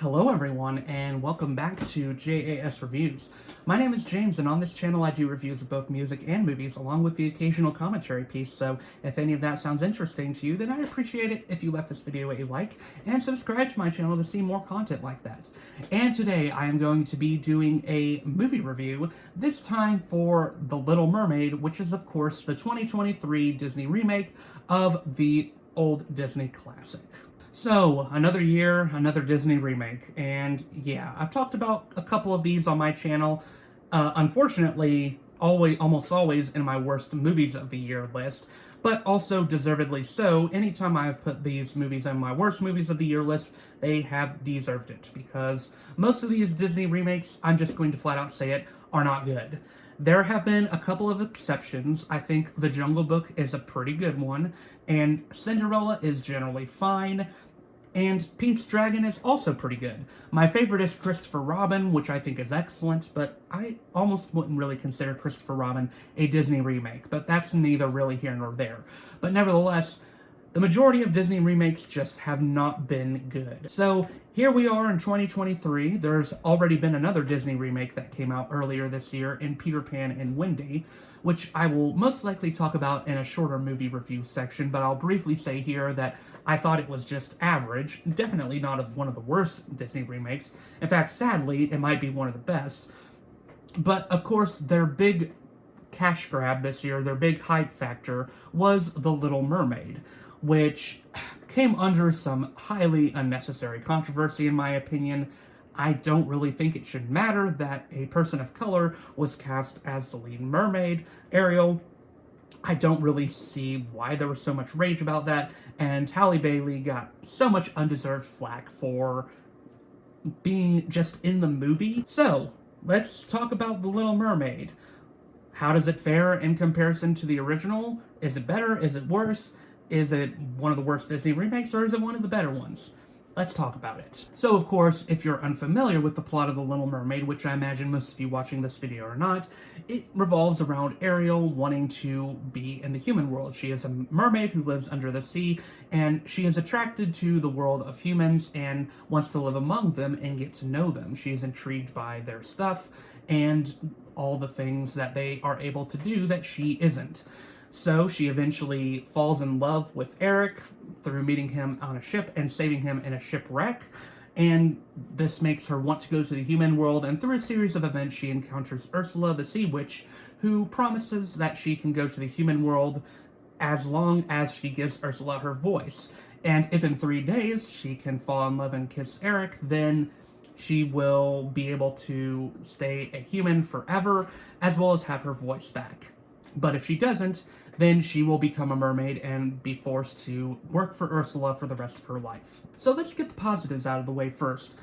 Hello everyone, and welcome back to JAS Reviews. My name is James, and on this channel I do reviews of both music and movies, along with the occasional commentary piece, so if any of that sounds interesting to you, then I'd appreciate it if you left this video a like, and subscribe to my channel to see more content like that. And today I am going to be doing a movie review, this time for The Little Mermaid, which is of course the 2023 Disney remake of the old Disney classic. So, another year, another Disney remake, and yeah, I've talked about a couple of these on my channel. Unfortunately, almost always in my worst movies of the year list, but also deservedly so. Anytime I've put these movies on my worst movies of the year list, they have deserved it, because most of these Disney remakes, I'm just going to flat out say it, are not good. There have been a couple of exceptions. I think The Jungle Book is a pretty good one, and Cinderella is generally fine, and Pete's Dragon is also pretty good. My favorite is Christopher Robin, which I think is excellent, but I almost wouldn't really consider Christopher Robin a Disney remake, but that's neither really here nor there. But nevertheless, the majority of Disney remakes just have not been good. So here we are in 2023. There's already been another Disney remake that came out earlier this year in Peter Pan and Wendy, which I will most likely talk about in a shorter movie review section, but I'll briefly say here that I thought it was just average, definitely not one of the worst Disney remakes. In fact, sadly, it might be one of the best. But of course, their big cash grab this year, their big hype factor, was The Little Mermaid, which came under some highly unnecessary controversy in my opinion. I don't really think it should matter that a person of color was cast as the lead mermaid, Ariel. I don't really see why there was so much rage about that, and Halle Bailey got so much undeserved flack for being just in the movie. So, let's talk about The Little Mermaid. How does it fare in comparison to the original? Is it better? Is it worse? Is it one of the worst Disney remakes, or is it one of the better ones? Let's talk about it. So, of course, if you're unfamiliar with the plot of The Little Mermaid, which I imagine most of you watching this video are not, it revolves around Ariel wanting to be in the human world. She is a mermaid who lives under the sea, and she is attracted to the world of humans and wants to live among them and get to know them. She is intrigued by their stuff and all the things that they are able to do that she isn't. So she eventually falls in love with Eric through meeting him on a ship and saving him in a shipwreck, and this makes her want to go to the human world, and through a series of events she encounters Ursula, the sea witch, who promises that she can go to the human world as long as she gives Ursula her voice. And if in 3 days she can fall in love and kiss Eric, then she will be able to stay a human forever, as well as have her voice back. But if she doesn't, then she will become a mermaid and be forced to work for Ursula for the rest of her life. So let's get the positives out of the way first.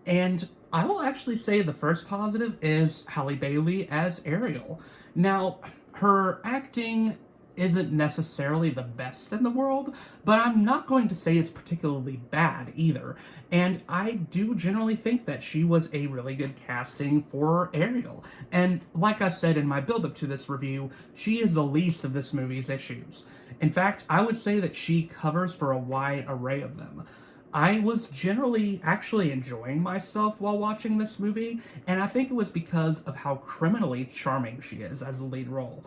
And I will actually say the first positive is Halle Bailey as Ariel. Now, her acting isn't necessarily the best in the world, but I'm not going to say it's particularly bad either. And I do generally think that she was a really good casting for Ariel. And like I said in my build-up to this review, she is the least of this movie's issues. In fact, I would say that she covers for a wide array of them. I was generally actually enjoying myself while watching this movie, and I think it was because of how criminally charming she is as the lead role.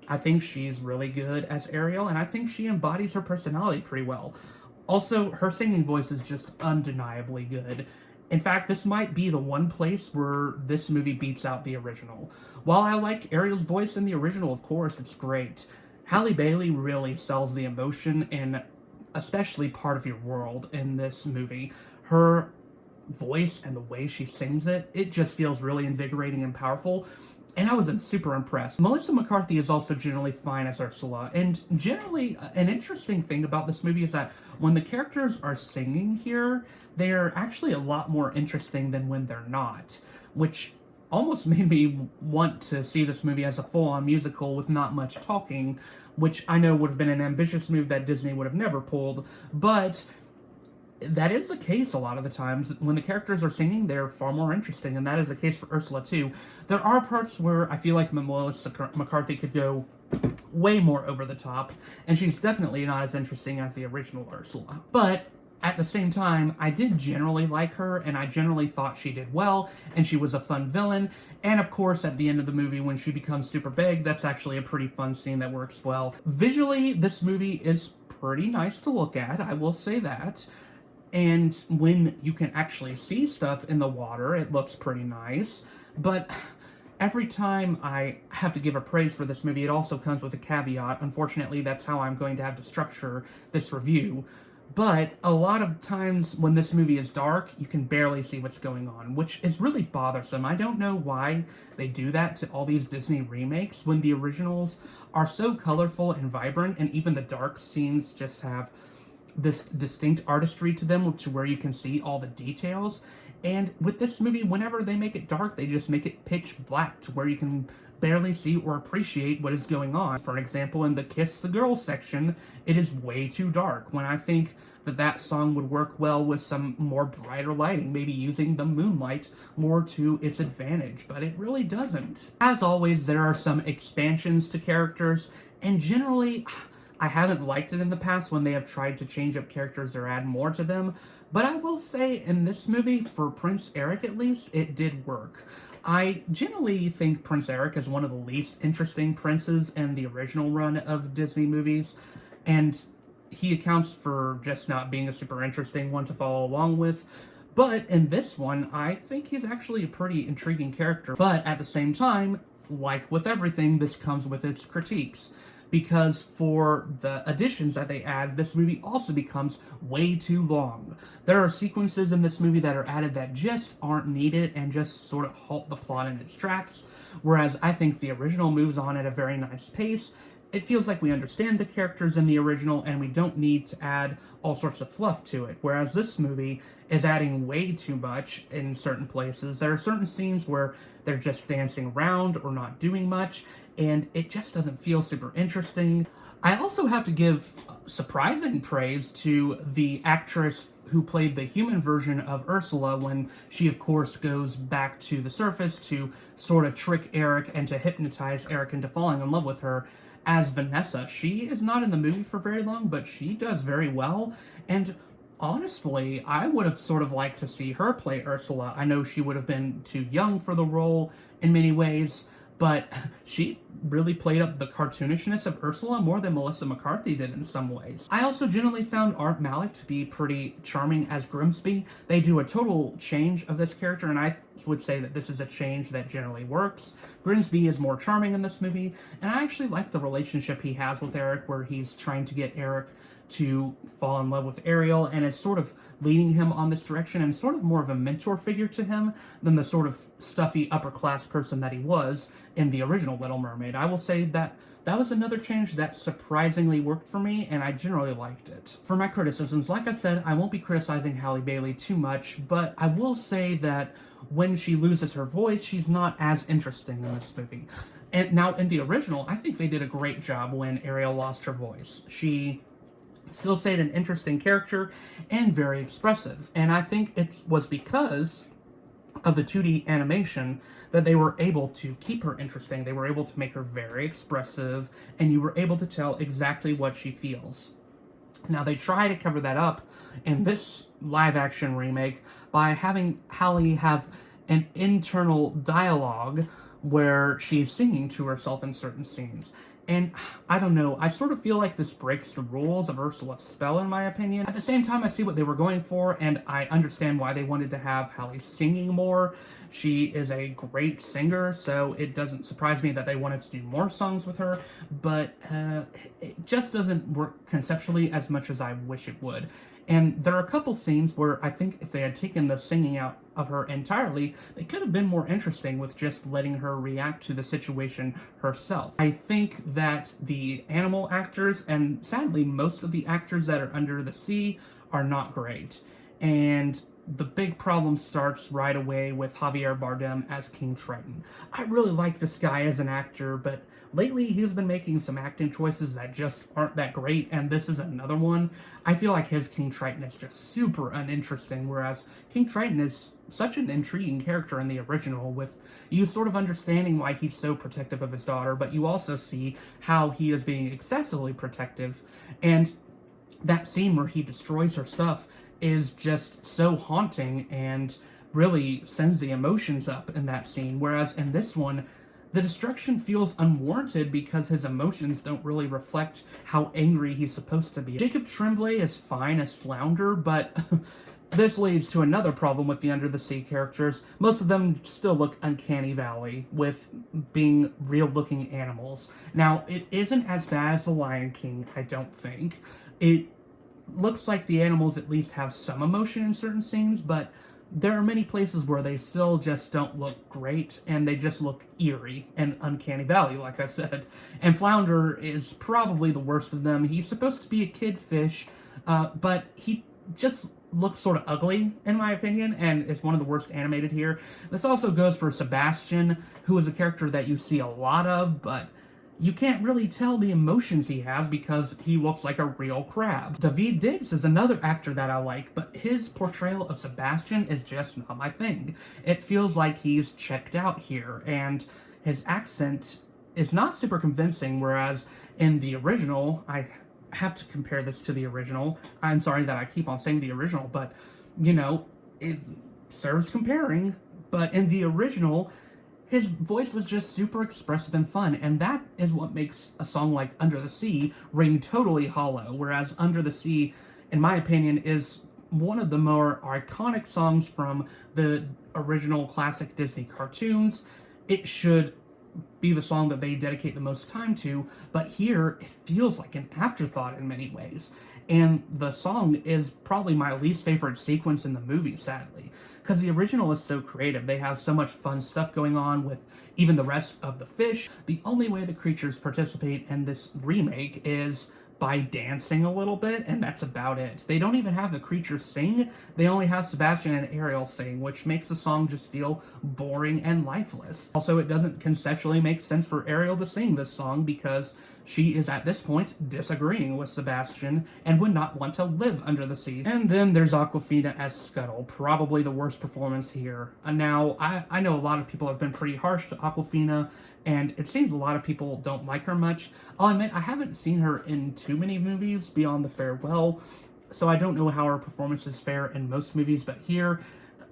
I think she's really good as Ariel, and I think she embodies her personality pretty well. Also, her singing voice is just undeniably good. In fact, this might be the one place where this movie beats out the original. While I like Ariel's voice in the original, of course, it's great. Halle Bailey really sells the emotion in especially Part of Your World in this movie. Her voice and the way she sings it, it just feels really invigorating and powerful. And I was super impressed. Melissa McCarthy is also generally fine as Ursula, and generally an interesting thing about this movie is that when the characters are singing here, they're actually a lot more interesting than when they're not, which almost made me want to see this movie as a full-on musical with not much talking, which I know would have been an ambitious move that Disney would have never pulled, but that is the case a lot of the times. When the characters are singing, they're far more interesting, and that is the case for Ursula too. There are parts where I feel like Melissa McCarthy could go way more over the top, and she's definitely not as interesting as the original Ursula. But at the same time, I did generally like her, and I generally thought she did well, and she was a fun villain. And of course, at the end of the movie, when she becomes super big, that's actually a pretty fun scene that works well. Visually, this movie is pretty nice to look at, I will say that. And when you can actually see stuff in the water, it looks pretty nice. But every time I have to give a praise for this movie, it also comes with a caveat. Unfortunately, that's how I'm going to have to structure this review. But a lot of times when this movie is dark, you can barely see what's going on, which is really bothersome. I don't know why they do that to all these Disney remakes when the originals are so colorful and vibrant, and even the dark scenes just have this distinct artistry to them to where you can see all the details. And with this movie, whenever they make it dark, they just make it pitch black to where you can barely see or appreciate what is going on. For example, in the Kiss the Girl section, it is way too dark, when I think that that song would work well with some more brighter lighting, maybe using the moonlight more to its advantage, but it really doesn't. As always, there are some expansions to characters, and generally, I haven't liked it in the past when they have tried to change up characters or add more to them, but I will say in this movie, for Prince Eric at least, it did work. I generally think Prince Eric is one of the least interesting princes in the original run of Disney movies, and he accounts for just not being a super interesting one to follow along with. But in this one, I think he's actually a pretty intriguing character. But at the same time, like with everything, this comes with its critiques. Because for the additions that they add, this movie also becomes way too long. There are sequences in this movie that are added that just aren't needed and just sort of halt the plot in its tracks, whereas I think the original moves on at a very nice pace. It feels like we understand the characters in the original and we don't need to add all sorts of fluff to it, whereas this movie is adding way too much in certain places. There are certain scenes where they're just dancing around or not doing much, and it just doesn't feel super interesting. I also have to give surprising praise to the actress who played the human version of Ursula when she, of course, goes back to the surface to sort of trick Eric and to hypnotize Eric into falling in love with her as Vanessa. She is not in the movie for very long, but she does very well, and honestly, I would have sort of liked to see her play Ursula. I know she would have been too young for the role in many ways, but she really played up the cartoonishness of Ursula more than Melissa McCarthy did in some ways. I also generally found Art Malik to be pretty charming as Grimsby. They do a total change of this character, and I would say that this is a change that generally works. Grimsby is more charming in this movie, and I actually like the relationship he has with Eric, where he's trying to get Eric to fall in love with Ariel and is sort of leading him on this direction and sort of more of a mentor figure to him than the sort of stuffy upper class person that he was in the original Little Mermaid. I will say that that was another change that surprisingly worked for me, and I generally liked it. For my criticisms, like I said, I won't be criticizing Halle Bailey too much, but I will say that when she loses her voice, she's not as interesting in this movie. And now, in the original, I think they did a great job when Ariel lost her voice. She still stayed an interesting character and very expressive, and I think it was because of the 2D animation that they were able to keep her interesting. They were able to make her very expressive, and you were able to tell exactly what she feels. Now, they try to cover that up in this live-action remake by having Halle have an internal dialogue where she's singing to herself in certain scenes. And I don't know, I sort of feel like this breaks the rules of Ursula's spell, in my opinion. At the same time, I see what they were going for, and I understand why they wanted to have Halle singing more. She is a great singer, so it doesn't surprise me that they wanted to do more songs with her, but it just doesn't work conceptually as much as I wish it would. And there are a couple scenes where I think if they had taken the singing out of her entirely, they could have been more interesting with just letting her react to the situation herself. I think that the animal actors, and sadly most of the actors that are under the sea, are not great. And the big problem starts right away with Javier Bardem as King Triton. I really like this guy as an actor, but lately he's been making some acting choices that just aren't that great, and this is another one. I feel like his King Triton is just super uninteresting, whereas King Triton is such an intriguing character in the original, with you sort of understanding why he's so protective of his daughter, but you also see how he is being excessively protective, and that scene where he destroys her stuff is just so haunting and really sends the emotions up in that scene. Whereas in this one, the destruction feels unwarranted because his emotions don't really reflect how angry he's supposed to be. Jacob Tremblay is fine as Flounder, but this leads to another problem with the Under the Sea characters. Most of them still look uncanny valley, with being real-looking animals. Now, it isn't as bad as The Lion King, I don't think. It looks like the animals at least have some emotion in certain scenes, but there are many places where they still just don't look great, and they just look eerie and uncanny valley, like I said. And Flounder is probably the worst of them. He's supposed to be a kid fish, but he just looks sort of ugly, in my opinion, and is one of the worst animated here. This also goes for Sebastian, who is a character that you see a lot of, but you can't really tell the emotions he has because he looks like a real crab. Daveed Diggs is another actor that I like, but his portrayal of Sebastian is just not my thing. It feels like he's checked out here, and his accent is not super convincing, whereas in the original, I have to compare this to the original. I'm sorry that I keep on saying the original, but, you know, it serves comparing. But in the original, his voice was just super expressive and fun, and that is what makes a song like Under the Sea ring totally hollow, whereas Under the Sea, in my opinion, is one of the more iconic songs from the original classic Disney cartoons. It should be the song that they dedicate the most time to, but here it feels like an afterthought in many ways. And the song is probably my least favorite sequence in the movie, sadly, because the original is so creative. They have so much fun stuff going on with even the rest of the fish. The only way the creatures participate in this remake is by dancing a little bit, and that's about it. They don't even have the creatures sing. They only have Sebastian and Ariel sing, which makes the song just feel boring and lifeless. Also, it doesn't conceptually make sense for Ariel to sing this song because she is at this point disagreeing with Sebastian and would not want to live under the sea. And then there's Awkwafina as Scuttle, probably the worst performance here. Now, I know a lot of people have been pretty harsh to Awkwafina, and it seems a lot of people don't like her much. I'll admit, I haven't seen her in too many movies beyond The Farewell, so I don't know how her performances fare in most movies, but here,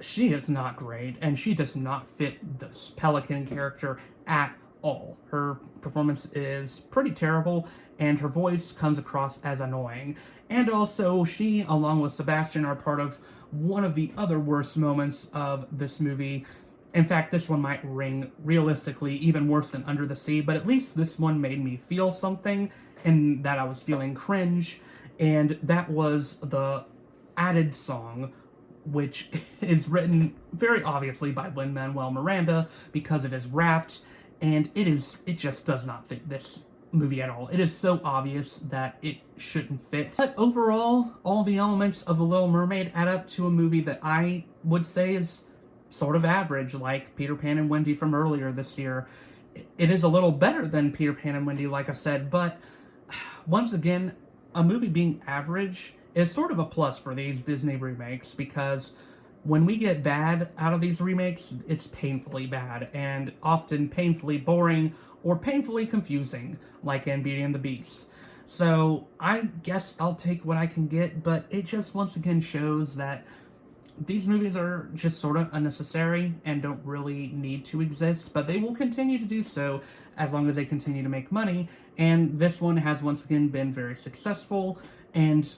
she is not great, and she does not fit this Pelican character at all. Her performance is pretty terrible, and her voice comes across as annoying. And also, she, along with Sebastian, are part of one of the other worst moments of this movie. In fact, this one might ring, realistically, even worse than Under the Sea, but at least this one made me feel something, in that I was feeling cringe, and that was the added song, which is written very obviously by Lin-Manuel Miranda, because it is rapped, and it just does not fit this movie at all. It is so obvious that it shouldn't fit. But overall, all the elements of The Little Mermaid add up to a movie that I would say is sort of average, like Peter Pan and Wendy from earlier this year. It is a little better than Peter Pan and Wendy, like I said, but once again, a movie being average is sort of a plus for these Disney remakes, because when we get bad out of these remakes, it's painfully bad, and often painfully boring or painfully confusing, like in Beauty and the Beast. So I guess I'll take what I can get, but it just once again shows that these movies are just sort of unnecessary and don't really need to exist, but they will continue to do so as long as they continue to make money, and this one has once again been very successful, and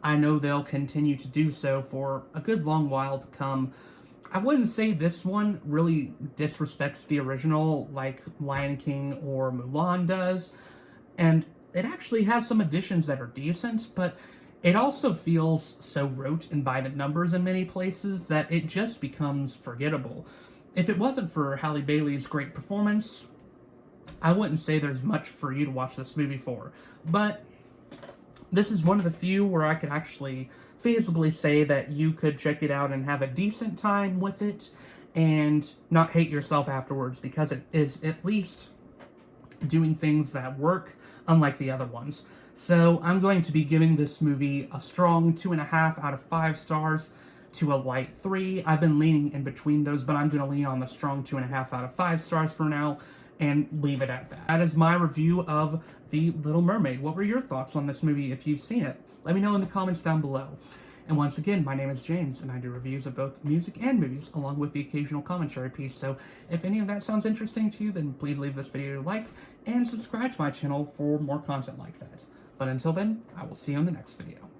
I know they'll continue to do so for a good long while to come. I wouldn't say this one really disrespects the original like Lion King or Mulan does, and it actually has some additions that are decent, but it also feels so rote and by the numbers in many places that it just becomes forgettable. If it wasn't for Halle Bailey's great performance, I wouldn't say there's much for you to watch this movie for. But this is one of the few where I could actually feasibly say that you could check it out and have a decent time with it and not hate yourself afterwards, because it is at least doing things that work, unlike the other ones. So I'm going to be giving this movie a strong 2.5 out of 5 stars to a light 3. I've been leaning in between those, but I'm going to lean on the strong 2.5 out of 5 stars for now and leave it at that. That is my review of The Little Mermaid. What were your thoughts on this movie if you've seen it? Let me know in the comments down below. And once again, my name is James, and I do reviews of both music and movies, along with the occasional commentary piece, so if any of that sounds interesting to you, then please leave this video a like, and subscribe to my channel for more content like that. But until then, I will see you in the next video.